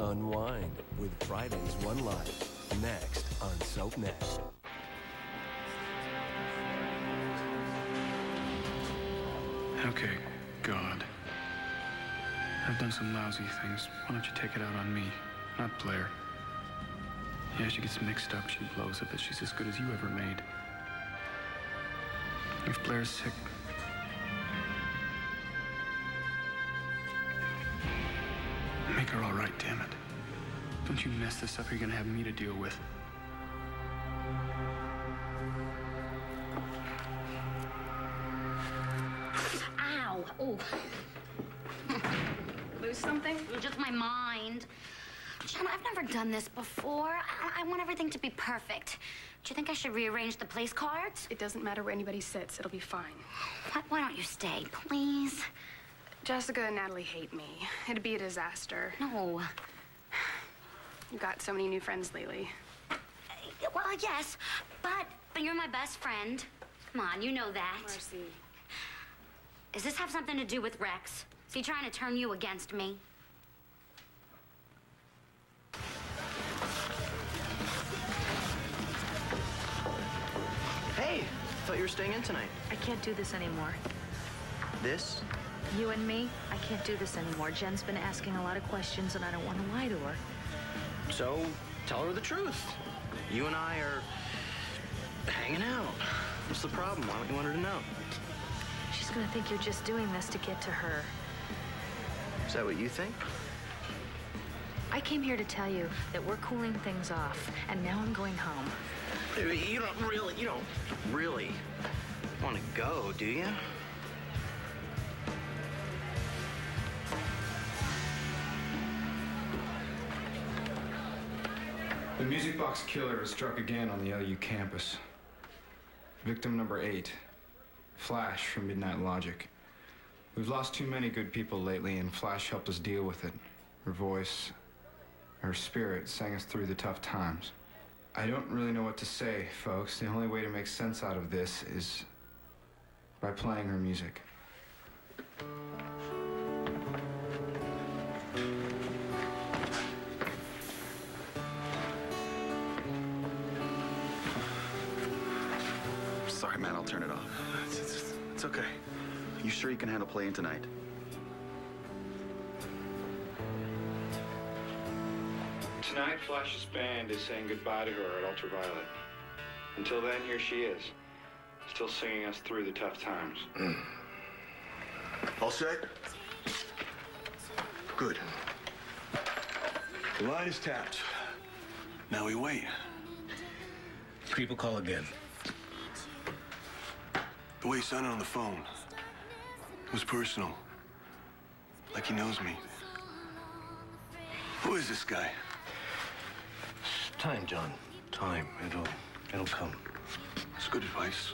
Unwind with Friday's One Life. Next on Soap Next. Okay, God. I've done some lousy things. Why don't you take it out on me, not Blair? Yeah, she gets mixed up. She blows it, but she's as good as you ever made. If Blair's sick, make her all right, damn it. Don't you mess this up, you're gonna have me to deal with. Ow! Oh. Lose something? Just my mind. John, I've never done this before. I want everything to be perfect. Do you think I should rearrange the place cards? It doesn't matter where anybody sits. It'll be fine. Why don't you stay, please? Jessica and Natalie hate me. It'd be a disaster. No. You've got so many new friends lately. Well, yes, but you're my best friend. Come on, you know that. Marcie. Does this have something to do with Rex? Is he trying to turn you against me? Hey, thought you were staying in tonight. I can't do this anymore. This? You and me, I can't do this anymore. Jen's been asking a lot of questions, and I don't want to lie to her. So, tell her the truth. You and I are hanging out. What's the problem? Why don't you want her to know? She's gonna think you're just doing this to get to her. Is that what you think? I came here to tell you that we're cooling things off, and now I'm going home. You don't really want to go, do you? The Music Box Killer has struck again on the LU campus. Victim number 8, Flash from Midnight Logic. We've lost too many good people lately, and Flash helped us deal with it. Her voice, her spirit sang us through the tough times. I don't really know what to say, folks. The only way to make sense out of this is by playing her music. Sorry, man, I'll turn it off. It's okay. You sure you can handle playing tonight? Tonight, Flash's band is saying goodbye to her at Ultraviolet. Until then, here she is, still singing us through the tough times. All set? Good. The line is tapped. Now we wait. People call again. The way he sounded on the phone, it was personal. Like he knows me. Who is this guy? Time, John. Time. It'll come. That's good advice.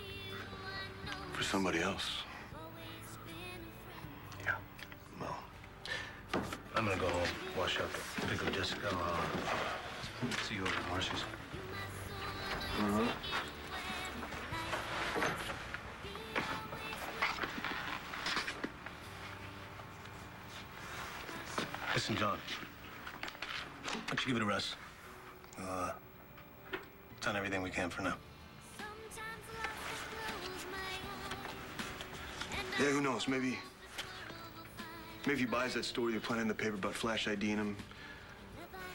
For somebody else. Yeah. Well, I'm gonna go home, wash up, pick up Jessica. See you over at Marcie's. Listen, John. Why don't you give it a rest? Done everything we can for now. Yeah, who knows? Maybe he buys that story you're planning in the paper about Flash IDing him.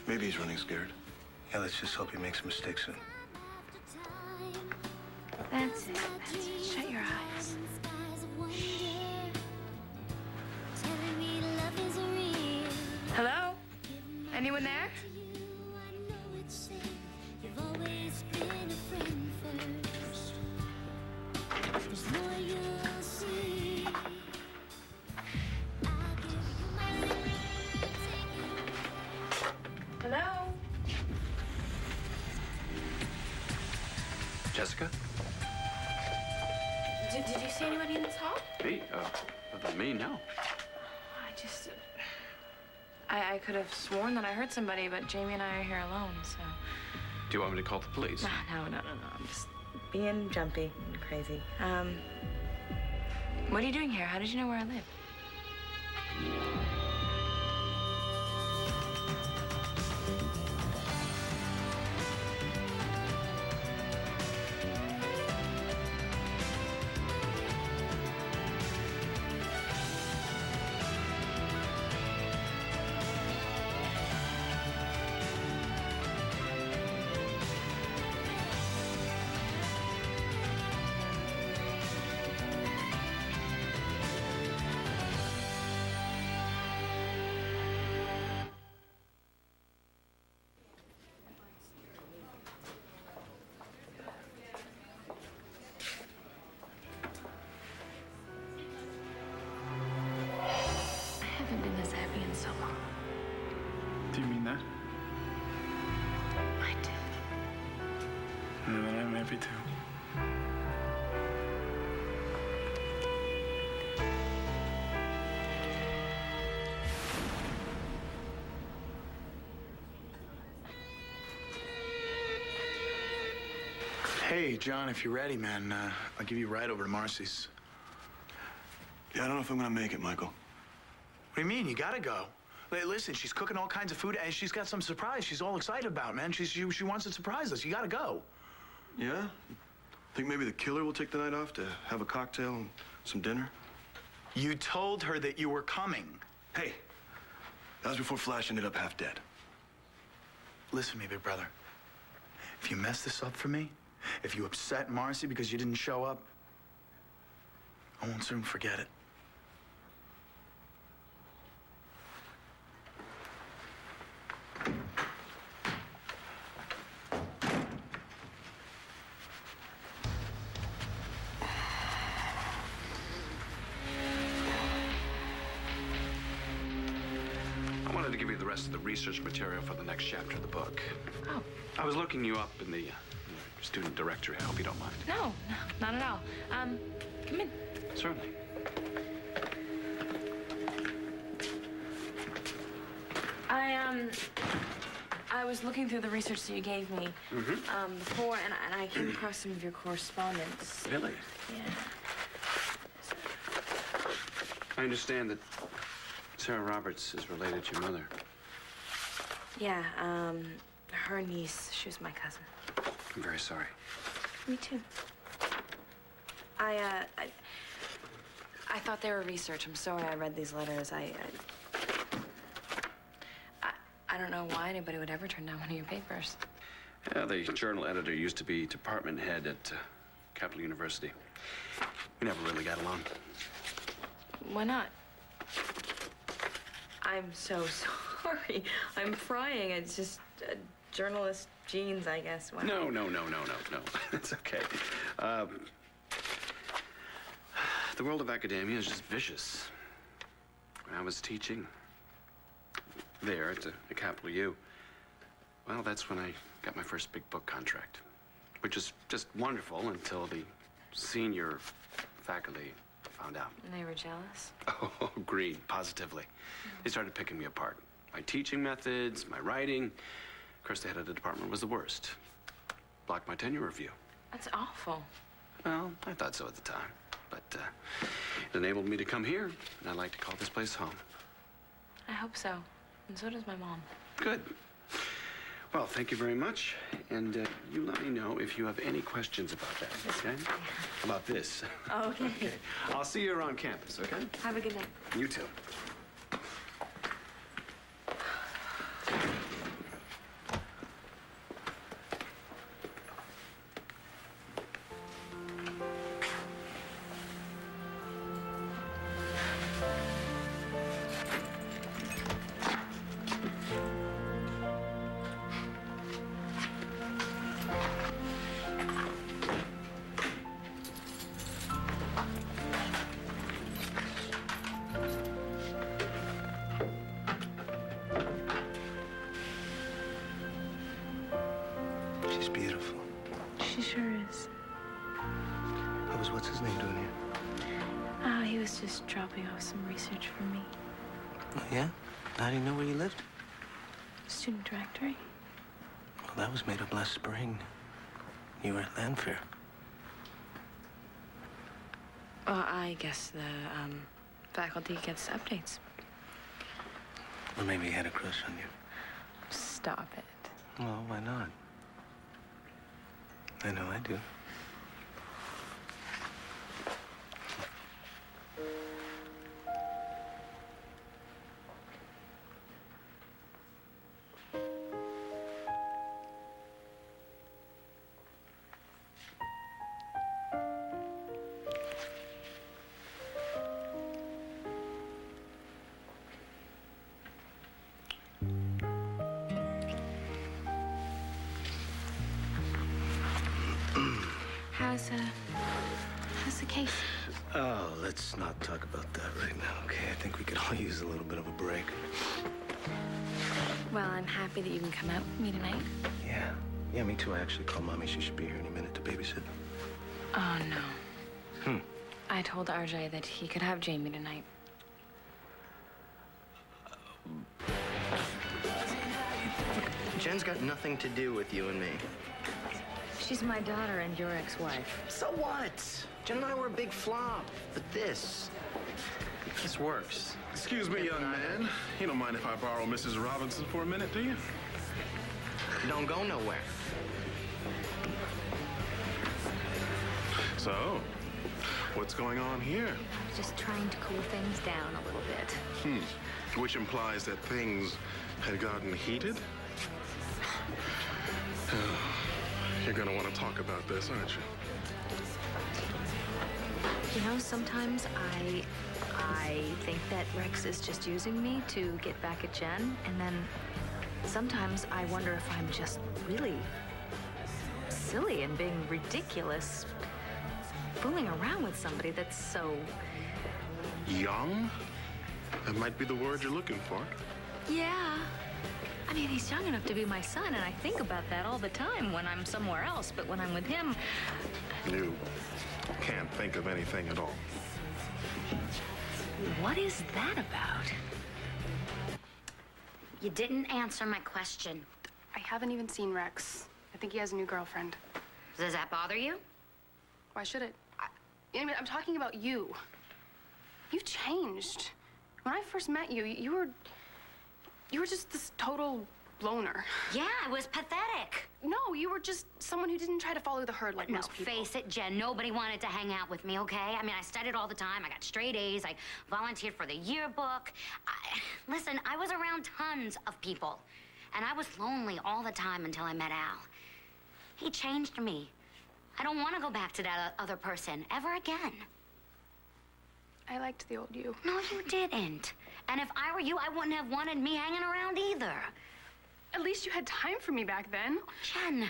Maybe he's running scared. Yeah, let's just hope he makes a mistake soon. That's it. That's it. Shut your eyes. Hello? Anyone there? Hello? Jessica? Did you see anybody in this hall? Me? About me? No. I could have sworn that I heard somebody, but Jaime and I are here alone, so. Do you want me to call the police? No. I'm just being jumpy and crazy. What are you doing here? How did you know where I live? Do you mean that? I do. Yeah, then I'm happy too. Hey, John, if you're ready, man, I'll give you a ride over to Marcie's. Yeah, I don't know if I'm gonna make it, Michael. What do you mean? You gotta go. Listen, she's cooking all kinds of food, and she's got some surprise she's all excited about, man. She wants to surprise us. You gotta go. Yeah? Think maybe the killer will take the night off to have a cocktail and some dinner? You told her that you were coming. Hey, that was before Flash ended up half dead. Listen to me, big brother. If you mess this up for me, if you upset Marcie because you didn't show up, I won't soon forget it. I wanted to give you the rest of the research material for the next chapter of the book. Oh. I was looking you up in the student directory. I hope you don't mind. No, not at all. Come in. Certainly. I was looking through the research that you gave me before, and I came across some of your correspondence. Really? Yeah. I understand that Sarah Roberts is related to your mother. Yeah, her niece. She was my cousin. I'm very sorry. Me too. I thought they were research. I'm sorry I read these letters. I don't know why anybody would ever turn down one of your papers. Yeah, the journal editor used to be department head at Capital University. We never really got along. Why not? I'm so sorry. I'm crying. It's just journalist genes, I guess. Why No. It's okay. The world of academia is just vicious. When I was teaching there at Capital U, well, that's when I got my first big book contract, which is just wonderful until the senior faculty found out. And they were jealous? Oh, green, positively. They started picking me apart. My teaching methods, my writing. Of course, the head of the department was the worst. Blocked my tenure review. That's awful. Well, I thought so at the time. But it enabled me to come here, and I like to call this place home. I hope so. And so does my mom. Good. Well, thank you very much. And you let me know if you have any questions about that, okay? About this. Oh, okay. Okay. I'll see you around campus, okay? Have a good night. You too. She's beautiful. She sure is. What was what's his name doing here? Oh, he was just dropping off some research for me. Oh, yeah? How do you know where you lived? Student directory. Well, that was made up last spring. You were at Landfair. Well, I guess the faculty gets updates. Well, maybe he had a crush on you. Stop it. Well, why not? I know I do. How's the case? Oh, let's not talk about that right now, okay? I think we could all use a little bit of a break. Well, I'm happy that you can come out with me tonight. Yeah. Yeah, me too. I actually called Mommy. She should be here any minute to babysit. Oh, no. I told RJ that he could have Jaime tonight. Jen's got nothing to do with you and me. She's my daughter and your ex-wife. So what? Jen and I were a big flop, but this works. Excuse me, young man. You don't mind if I borrow Mrs. Robinson for a minute, do you? Don't go nowhere. So, what's going on here? Just trying to cool things down a little bit. Which implies that things had gotten heated? You're gonna want to talk about this, aren't you? You know, sometimes I think that Rex is just using me to get back at Jen, and then sometimes I wonder if I'm just really silly and being ridiculous, fooling around with somebody that's so... Young? That might be the word you're looking for. Yeah. I mean, he's young enough to be my son, and I think about that all the time when I'm somewhere else, but when I'm with him... You can't think of anything at all. What is that about? You didn't answer my question. I haven't even seen Rex. I think he has a new girlfriend. Does that bother you? Why should it? Anyway, I'm talking about you. You've changed. When I first met you, you were just this total loner. Yeah, it was pathetic. No, you were just someone who didn't try to follow the herd like most people. Face it, Jen, nobody wanted to hang out with me, okay? I mean, I studied all the time. I got straight A's. I volunteered for the yearbook. Listen, I was around tons of people, and I was lonely all the time until I met Al. He changed me. I don't want to go back to that other person ever again. I liked the old you. No, you didn't. And if I were you, I wouldn't have wanted me hanging around either. At least you had time for me back then. Jen,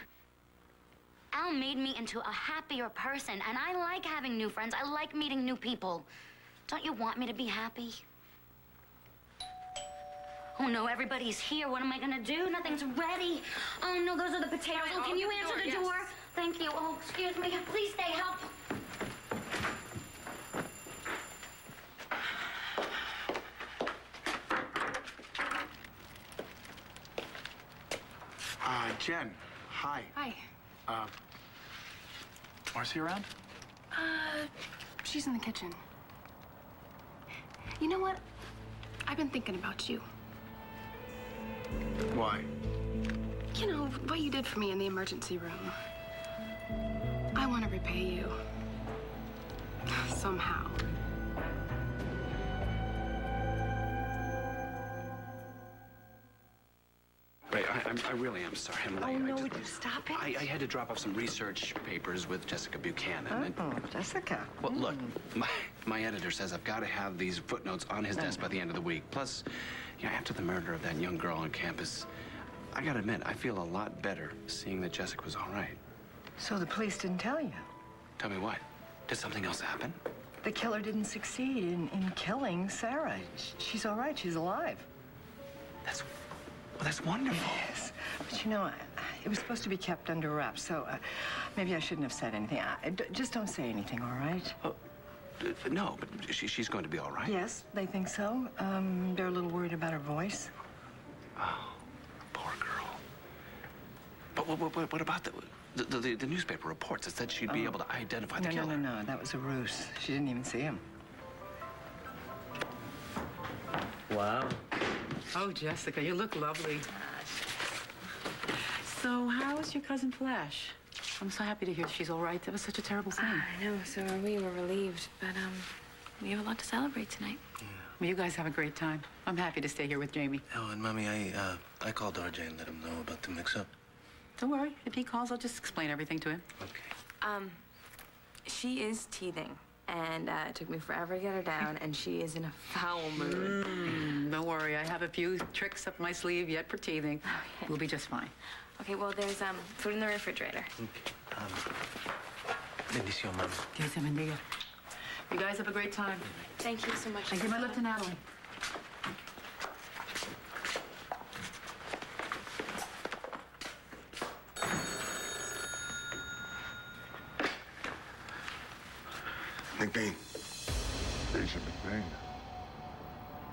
Al made me into a happier person, and I like having new friends. I like meeting new people. Don't you want me to be happy? Oh, no, everybody's here. What am I gonna do? Nothing's ready. Oh, no, those are the potatoes. Oh, can you answer the door? Thank you. Oh, excuse me. Please stay. Help. Jen, hi. Hi. Marcie around? She's in the kitchen. You know what? I've been thinking about you. Why? You know, what you did for me in the emergency room. I want to repay you. Somehow. Ray, I really am sorry. I'm late. Oh, no, would you stop it? I had to drop off some research papers with Jessica Buchanan. Oh, Jessica. Well, look, my editor says I've got to have these footnotes on his desk by the end of the week. Plus, you know, after the murder of that young girl on campus, I gotta admit, I feel a lot better seeing that Jessica was all right. So the police didn't tell you? Tell me what? Did something else happen? The killer didn't succeed in killing Sarah. She's all right. She's alive. That's wonderful. Yes. But you know, it was supposed to be kept under wraps, so maybe I shouldn't have said anything. Just don't say anything, all right? Oh, no, but she's going to be all right. Yes, they think so. They're a little worried about her voice. Oh, poor girl. But what about the newspaper reports that said she'd be able to identify the killer? No, that was a ruse. She didn't even see him. Wow. Oh, Jessica, you look lovely. So, how's your cousin Flash? I'm so happy to hear she's all right. That was such a terrible thing. I know, so are we. We're relieved. But, we have a lot to celebrate tonight. Yeah. Well, you guys have a great time. I'm happy to stay here with Jaime. Oh, and Mommy, I called RJ and let him know about the mix-up. Don't worry. If he calls, I'll just explain everything to him. Okay. She is teething. And it took me forever to get her down, and she is in a foul mood. Don't worry, I have a few tricks up my sleeve yet for teething. Okay. We'll be just fine. Okay, well, there's food in the refrigerator. Bendición, Mami. Que se bendiga. You guys have a great time. Thank you so much. I give my love to Natalie. McBain. Agent McBain.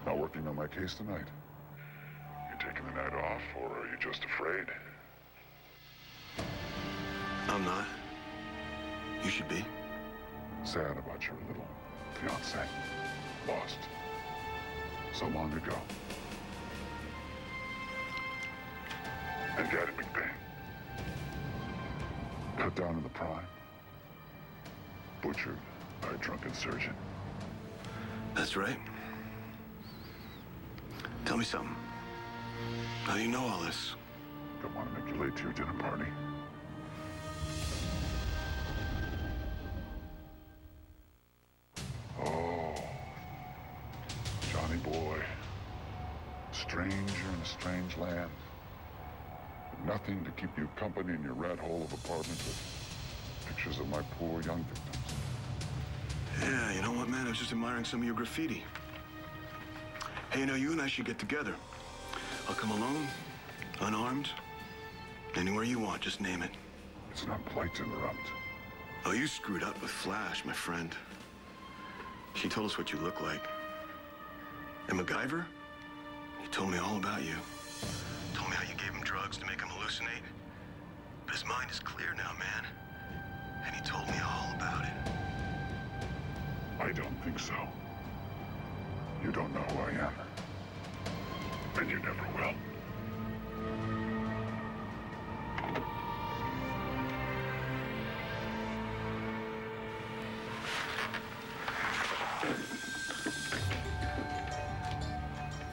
Not working on my case tonight. You taking the night off, or are you just afraid? I'm not. You should be. Sad about your little fiancé. Lost. So long ago. And Daddy McBain. Cut down in the prime. Butchered by a drunken surgeon. That's right. Tell me something. How do you know all this? Don't want to make you late to your dinner party. Oh, Johnny boy. Stranger in a strange land. Nothing to keep you company in your rat hole of apartment with pictures of my poor young victims. Yeah, you know what, man? I was just admiring some of your graffiti. Hey, you know, you and I should get together. I'll come alone, unarmed, anywhere you want, just name it. It's not polite to interrupt. Oh, you screwed up with Flash, my friend. She told us what you look like. And MacGyver? He told me all about you. Told me how you gave him drugs to make him hallucinate. But his mind is clear now, man. And he told me all about it. I don't think so. You don't know who I am. And you never will.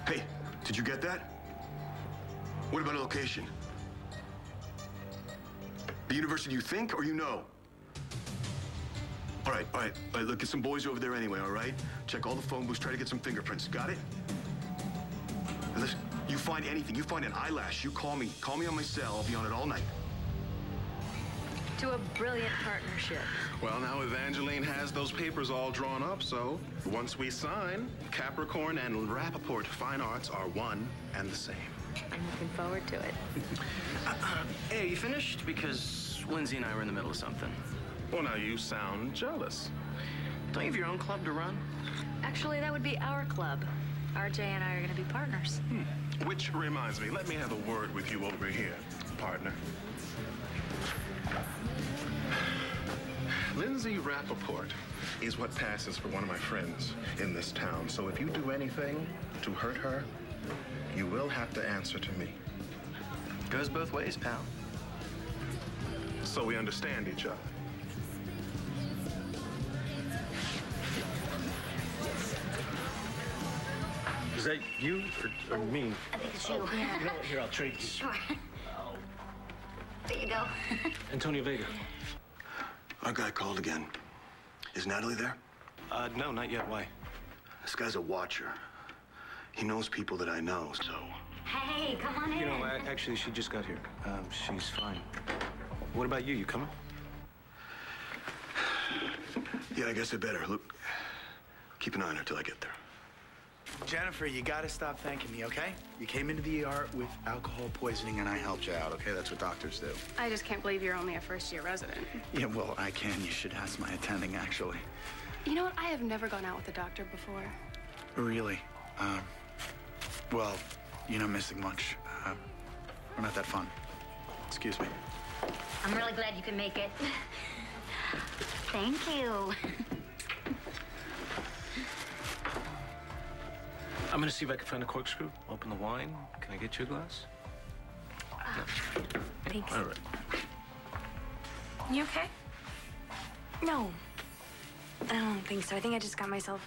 Hey, did you get that? What about a location? The university you think or you know? All right, look, get some boys over there anyway, all right? Check all the phone booths, try to get some fingerprints. Got it? And listen, you find anything, you find an eyelash, you call me. Call me on my cell, I'll be on it all night. To a brilliant partnership. Well, now Evangeline has those papers all drawn up, so once we sign, Capricorn and Rappaport Fine Arts are one and the same. I'm looking forward to it. Hey, you finished? Because Lindsay and I were in the middle of something. Well, now you sound jealous. Don't you have your own club to run? Actually, that would be our club. RJ and I are going to be partners. Which reminds me, let me have a word with you over here, partner. Lindsay Rappaport is what passes for one of my friends in this town. So if you do anything to hurt her, you will have to answer to me. Goes both ways, pal. So we understand each other. Is that you or me? I think it's you. You know what? Here, I'll trade you. Sure. There you go. Antonio Vega. Our guy called again. Is Natalie there? No, not yet. Why? This guy's a watcher. He knows people that I know, so... Hey, come on in. You know, actually, she just got here. She's fine. What about you? You coming? Yeah, I guess I better. Look, keep an eye on her till I get there. Jennifer, you gotta stop thanking me, okay? You came into the ER with alcohol poisoning and I helped you out, okay? That's what doctors do. I just can't believe you're only a first-year resident. Yeah, well, I can. You should ask my attending, actually. You know what? I have never gone out with a doctor before. Really? Well, you're not missing much. We're not that fun. Excuse me. I'm really glad you can make it. Thank you. I'm gonna see if I can find a corkscrew. Open the wine. Can I get you a glass? No. Thanks. All right. You okay? No. I don't think so. I think I just got myself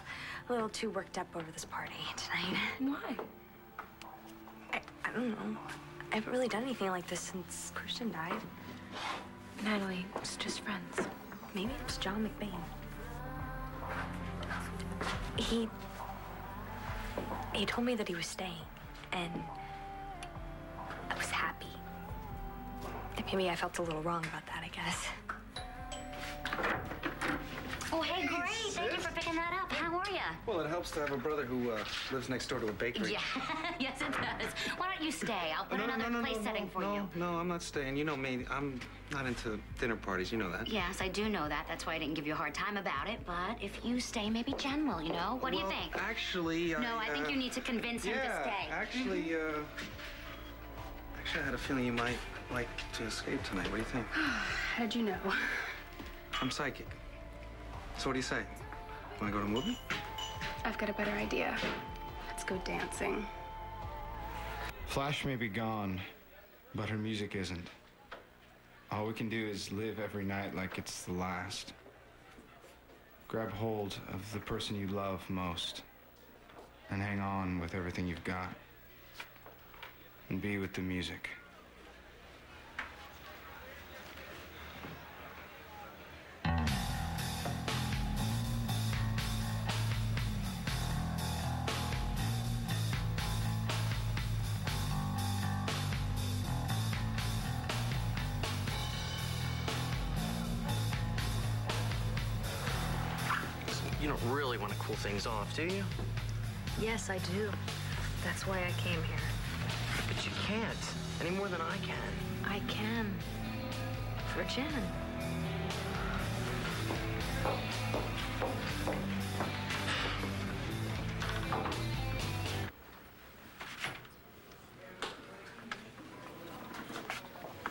a little too worked up over this party tonight. Why? I don't know. I haven't really done anything like this since Christian died. Natalie, it's just friends. Maybe it's John McBain. He told me that he was staying, and I was happy. Maybe I felt a little wrong about that, I guess. Oh, hey, great. Thank you for picking that up. How are for you. Well, it helps to have a brother who lives next door to a bakery. Yeah, yes it does. Why don't you stay? I'll put another place setting for you. No, I'm not staying. You know me, I'm not into dinner parties, you know that. Yes, I do know that. That's why I didn't give you a hard time about it. But if you stay, maybe Jen will, you know? What do you think? Actually, No, I think you need to convince him to stay. Actually, I had a feeling you might like to escape tonight. What do you think? How'd you know? I'm psychic. So what do you say? Want to go to a movie? I've got a better idea. Let's go dancing. Flash may be gone, but her music isn't. All we can do is live every night like it's the last. Grab hold of the person you love most and hang on with everything you've got. And be with the music. You don't really want to cool things off, do you? Yes, I do. That's why I came here. But you can't, any more than I can. I can. For Jen.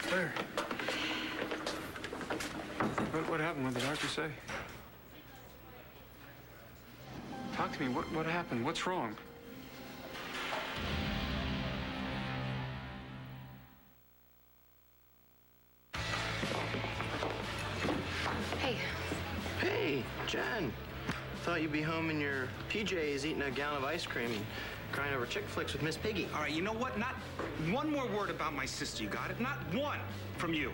Blair. What happened? What did the doctor say? Talk to me. What happened? What's wrong? Hey. Hey, Jen. Thought you'd be home in your PJs eating a gallon of ice cream and crying over chick flicks with Miss Piggy. All right, you know what? Not one more word about my sister, you got it? Not one from you.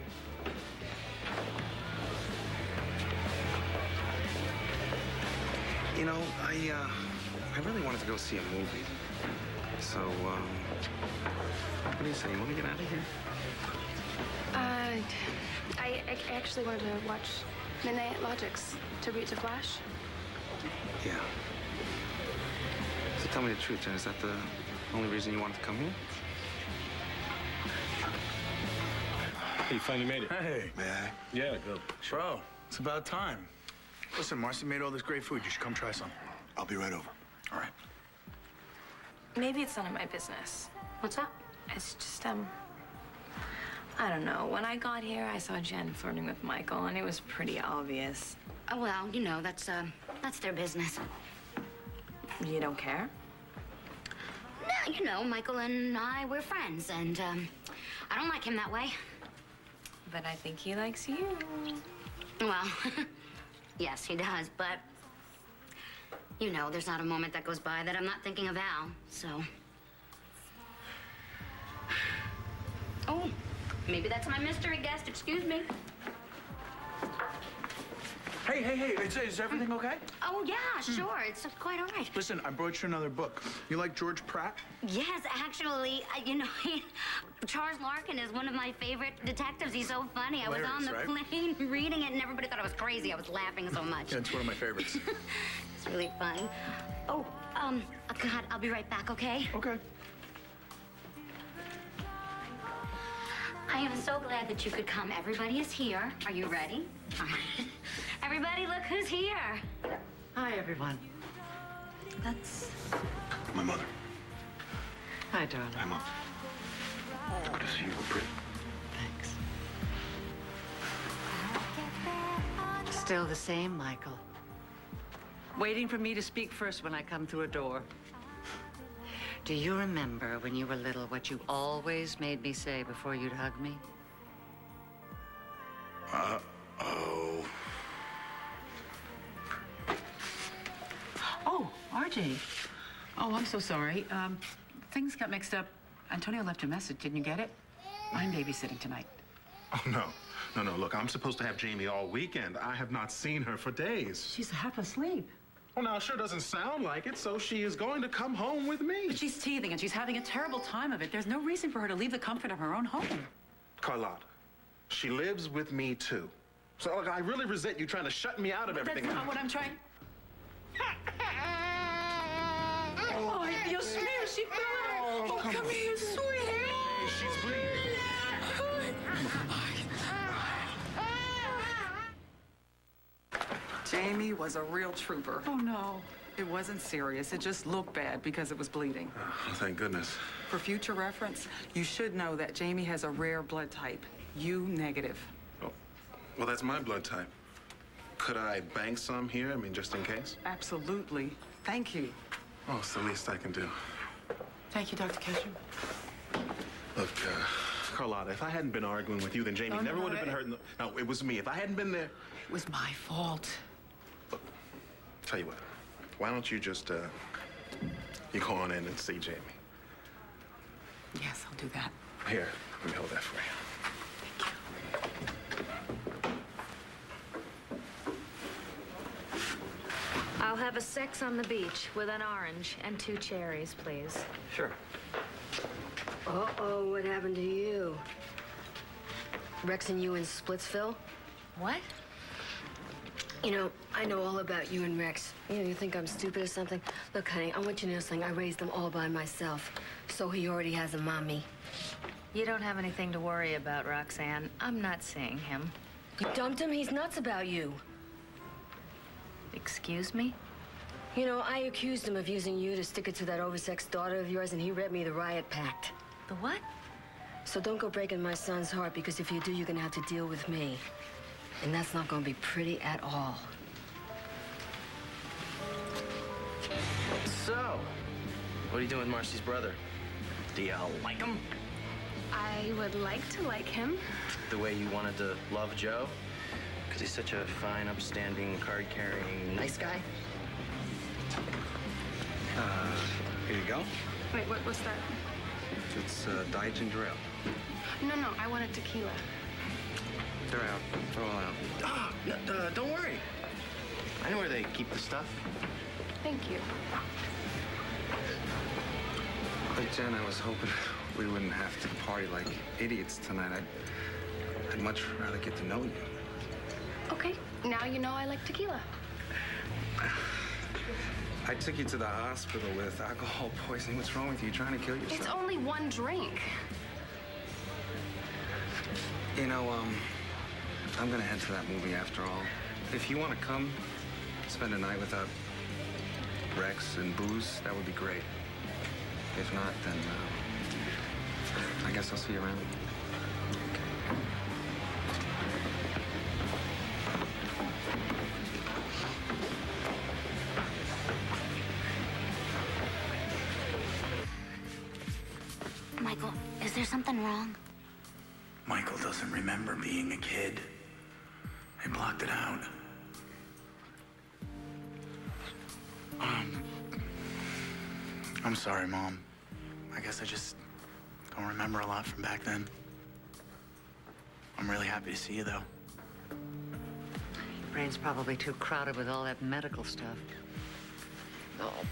You know, I really wanted to go see a movie. So, what do you say? You want to get out of here? I actually wanted to watch Midnight Logic's tribute to Flash. Yeah. So tell me the truth, Jen. Is that the only reason you wanted to come here? Hey, you finally made it. Hey. May I? Yeah, go. Bro, it's about time. Listen, Marcie made all this great food. You should come try some. I'll be right over. All right. Maybe it's none of my business. What's up? It's just, I don't know. When I got here, I saw Jen flirting with Michael, and it was pretty obvious. Oh, well, you know, that's their business. You don't care? No, you know, Michael and I, we're friends, and, I don't like him that way. But I think he likes you. Well, yes, he does, but, you know, there's not a moment that goes by that I'm not thinking of Al, so. Oh, maybe that's my mystery guest, excuse me. Hey, is everything okay? Oh, yeah, sure, it's quite all right. Listen, I brought you another book. You like George Pratt? Yes, actually, you know, Charles Larkin is one of my favorite detectives. He's so funny. I was on the plane reading it, and everybody thought I was crazy. I was laughing so much. Yeah, it's one of my favorites. It's really fun. Oh, God, I'll be right back, okay? Okay. I am so glad that you could come. Everybody is here. Are you ready? Everybody, look who's here. Hi, everyone. That's... My mother. Hi, darling. Hi, Mom. Good to see you, pretty. Thanks. Still the same, Michael. Waiting for me to speak first when I come through a door. Do you remember when you were little what you always made me say before you'd hug me? Uh-oh. Oh, RJ. Oh, I'm so sorry. Things got mixed up. Antonio left a message. Didn't you get it? I'm babysitting tonight. Oh, no. No, look, I'm supposed to have Jaime all weekend. I have not seen her for days. She's half asleep. Well, now, it sure doesn't sound like it, so she is going to come home with me. But she's teething, and she's having a terrible time of it. There's no reason for her to leave the comfort of her own home. Carlotta, she lives with me, too. So, look, I really resent you trying to shut me out of everything. That's not what I'm trying... Oh, Dios mío, she fell out. Oh, come here, sweetie. She's bleeding. Jaime was a real trooper. Oh, no. It wasn't serious. It just looked bad because it was bleeding. Oh, thank goodness. For future reference, you should know that Jaime has a rare blood type, U negative. Oh, well, that's my blood type. Could I bank some here? I mean, just in case? Absolutely. Thank you. Oh, it's the least I can do. Thank you, Dr. Ketchum. Look, Carlotta, if I hadn't been arguing with you, then Jaime never would have been hurt. No, it was me. If I hadn't been there... It was my fault. Look, tell you what. Why don't you just, you go on in and see Jaime? Yes, I'll do that. Here, let me hold that for you. I'll have a sex on the beach with an orange and 2 cherries, please. Sure. Uh-oh, what happened to you? Rex and you in Splitsville? What? You know, I know all about you and Rex. You think I'm stupid or something? Look, honey, I want you to know something. I raised them all by myself. So he already has a mommy. You don't have anything to worry about, Roxanne. I'm not seeing him. You dumped him? He's nuts about you. Excuse me? You know, I accused him of using you to stick it to that oversexed daughter of yours, and he read me the riot pact. The what? So don't go breaking my son's heart, because if you do, you're gonna have to deal with me. And that's not gonna be pretty at all. So, what are you doing with Marcie's brother? Do you like him? I would like to like him. The way you wanted to love Joe? Because he's such a fine, upstanding, card-carrying, nice guy? Here you go. Wait, what's that? It's Diet Ginger Ale. No, I wanted tequila. They're out. They're all out. Ah, don't worry. I know where they keep the stuff. Thank you. But Jen, I was hoping we wouldn't have to party like idiots tonight. I'd much rather get to know you. Okay, now you know I like tequila. I took you to the hospital with alcohol poisoning. What's wrong with you? Trying to kill yourself? It's only 1 drink. You know, I'm gonna head to that movie after all. If you want to come spend a night without Rex and booze, that would be great. If not, then I guess I'll see you around. Michael, is there something wrong? Michael doesn't remember being a kid. They blocked it out. I'm sorry, Mom. I guess I just don't remember a lot from back then. I'm really happy to see you, though. Your brain's probably too crowded with all that medical stuff. Oh.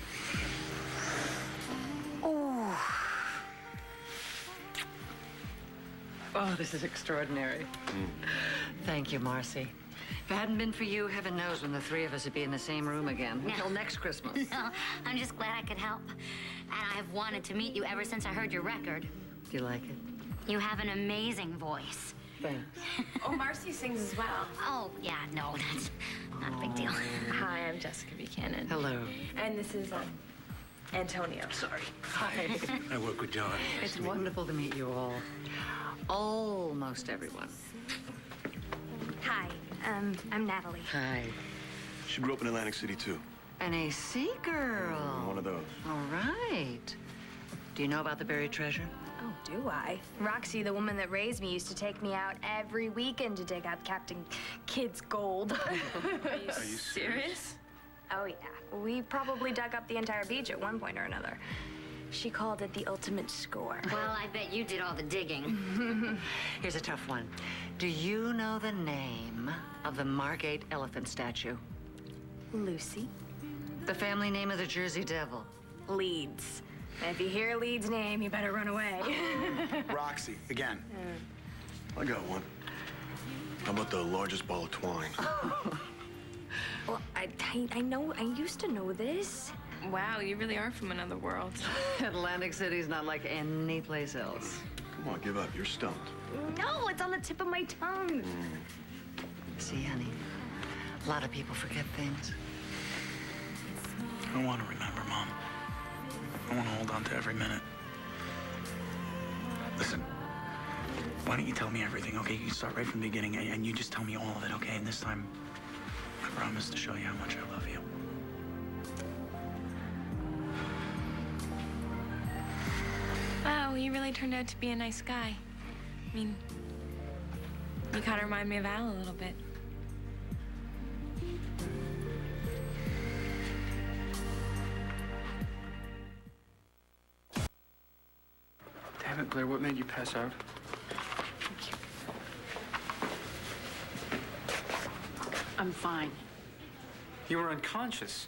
Oh, this is extraordinary. Thank you, Marcie. If it hadn't been for you, heaven knows when the 3 of us would be in the same room again. No. Until next Christmas. No, I'm just glad I could help. And I've wanted to meet you ever since I heard your record. Do you like it? You have an amazing voice. Thanks. Oh, Marcie sings as well. Oh, yeah, no, that's not a big deal. Hi, I'm Jessica Buchanan. Hello. And this is Antonio. Sorry. Hi. I work with John. It's wonderful to meet you all. Almost everyone. Hi, I'm Natalie. Hi. She grew up in Atlantic City, too. An AC girl. One of those. All right. Do you know about the buried treasure? Oh, do I? Roxy, the woman that raised me, used to take me out every weekend to dig up Captain Kidd's gold. Are you serious? Oh, yeah. We probably dug up the entire beach at one point or another. She called it the ultimate score. Well, I bet you did all the digging. Here's a tough one. Do you know the name of the Margate elephant statue? Lucy. The family name of the Jersey Devil? Leeds. And if you hear Leeds' name, you better run away. Roxy, again. I got one. How about the largest ball of twine? Well, I know, I used to know this. Wow, you really are from another world. Atlantic City's not like any place else. Come on, give up. You're stumped. No, it's on the tip of my tongue. See, honey, a lot of people forget things. I want to remember, Mom. I want to hold on to every minute. Listen, why don't you tell me everything, okay? You start right from the beginning, and you just tell me all of it, okay? And this time, I promise to show you how much I love you. Wow, you really turned out to be a nice guy. I mean, you kind of remind me of Al a little bit. Damn it, Blair, what made you pass out? I'm fine. You were unconscious.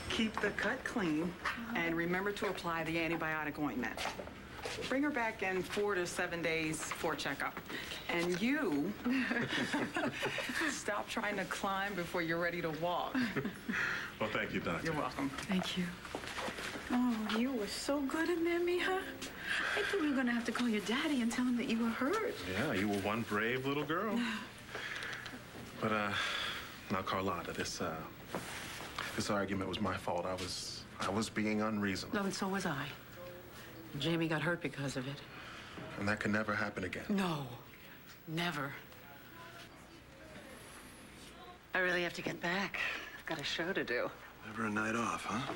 Keep the cut clean and remember to apply the antibiotic ointment. Bring her back in 4 to 7 days for a checkup. And you, stop trying to climb before you're ready to walk. Well, thank you, Doctor. You're welcome. Thank you. Oh, you were so good in there, mija. I thought we were gonna have to call your daddy and tell him that you were hurt. Yeah, you were one brave little girl. But, now, Carlotta, this argument was my fault. I was being unreasonable. No, and so was I. Jaime got hurt because of it. And that can never happen again. No, never. I really have to get back. I've got a show to do. Never a night off, huh?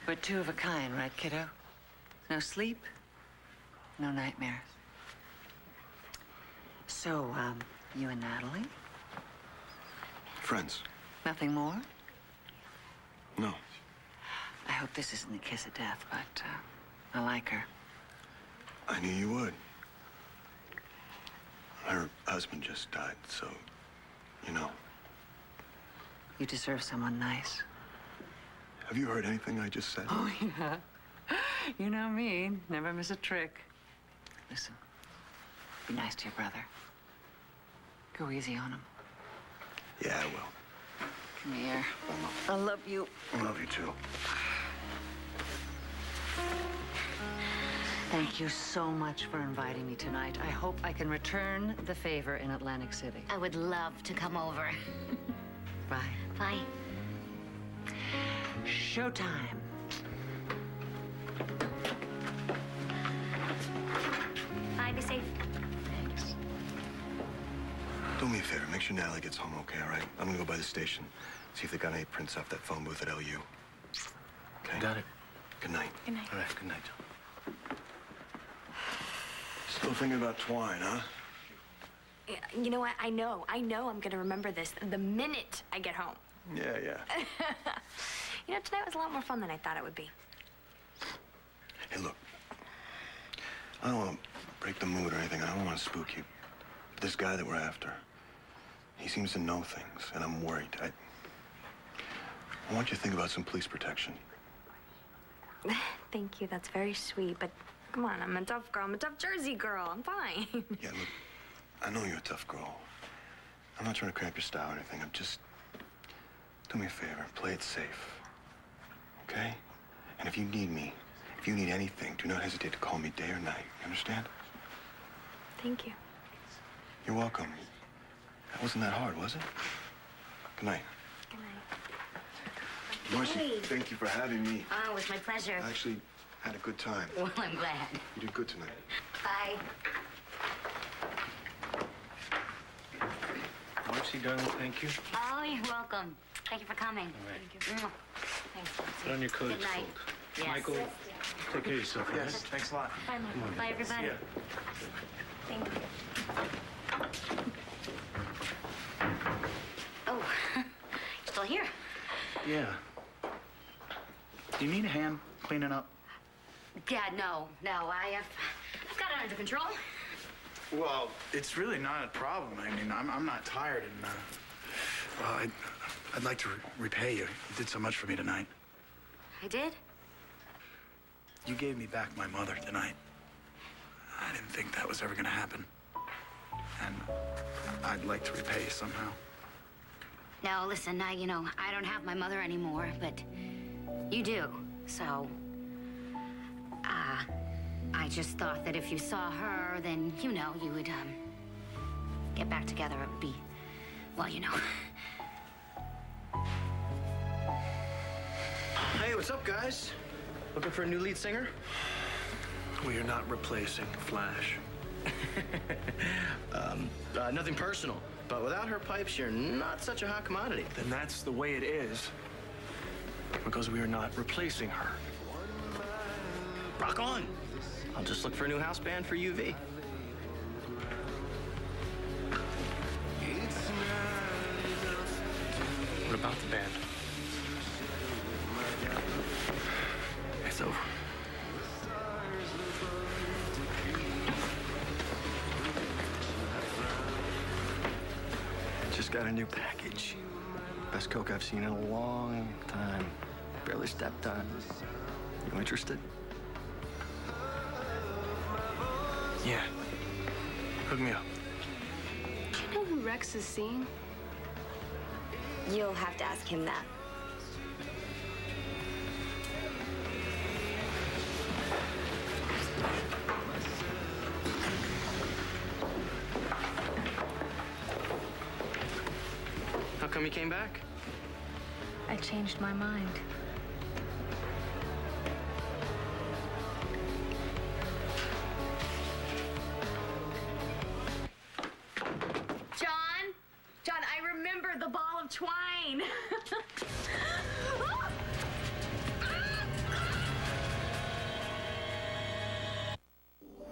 We're two of a kind, right, kiddo? No sleep, no nightmares. So, you and Natalie? Friends. Nothing more? No. I hope this isn't the kiss of death, but I like her. I knew you would. Her husband just died, so, you know. You deserve someone nice. Have you heard anything I just said? Oh, yeah. You know me. Never miss a trick. Listen, be nice to your brother. Go easy on him. Yeah, I will. Come here. I love you. I love you, too. Thank you so much for inviting me tonight. I hope I can return the favor in Atlantic City. I would love to come over. Bye. Bye. Showtime. Bye, be safe. Thanks. Do me a favor. Make sure Natalie gets home okay, all right? I'm gonna go by the station, see if they got any prints off that phone booth at LU. Okay? Got it. Good night. Good night. All right, good night. Still thinking about Twine, huh? Yeah, you know what? I know I'm gonna remember this the minute I get home. Yeah, yeah. You know, tonight was a lot more fun than I thought it would be. Hey, look. I don't want to break the mood or anything. I don't want to spook you. But this guy that we're after, he seems to know things, and I'm worried. I want you to think about some police protection. Thank you. That's very sweet. But come on, I'm a tough girl. I'm a tough Jersey girl. I'm fine. Yeah, look, I know you're a tough girl. I'm not trying to cramp your style or anything. I'm just... Do me a favor. Play it safe. Okay? And if you need me, if you need anything, do not hesitate to call me day or night. You understand? Thank you. You're welcome. That wasn't that hard, was it? Good night. Good night. Marcie, Hey. thank you for having me. Oh, it was my pleasure. I actually had a good time. Well, I'm glad. You did good tonight. Bye. Marcie, darling, thank you. Oh, you're welcome. Thank you for coming. All right. Thank you. Thanks, Lindsay. Put on your coat. Good It's night. cold. Yes. Michael, take care of yourself. all Yes, right? thanks a lot. Bye, Michael. Bye, everybody. Yeah. Thank you. Oh, you're still here? Yeah. Do you need a hand cleaning up? Yeah, no. I've got it under control. Well, it's really not a problem. I mean, I'm not tired, and well, I'd like to repay you. You did so much for me tonight. I did? You gave me back my mother tonight. I didn't think that was ever gonna happen. And I'd like to repay you somehow. No, listen, I don't have my mother anymore, but you do. So, I just thought that if you saw her, then, you would, get back together. It would be, well, Hey, what's up, guys? Looking for a new lead singer? We are not replacing Flash. Nothing personal, but without her pipes, you're not such a hot commodity. Then that's the way it is. Because we are not replacing her. Rock on. I'll just look for a new house band for UV. What about the band? It's over. Just got a new package. Best Coke I've seen in a long time. Barely stepped on. You interested? Yeah. Hook me up. Do you know who Rex is seeing? You'll have to ask him that. How come you came back? I changed my mind. John, I remember the ball of twine.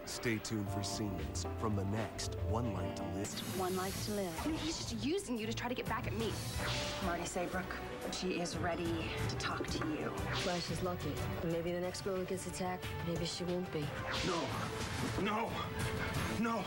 Stay tuned for scenes from the next One Life to Live. One life to live. I mean, he's just using you to try to get back at me. Marty Saybrook, she is ready to talk to you. Flash is lucky. And maybe the next girl that gets attacked, maybe she won't be. No. No. No.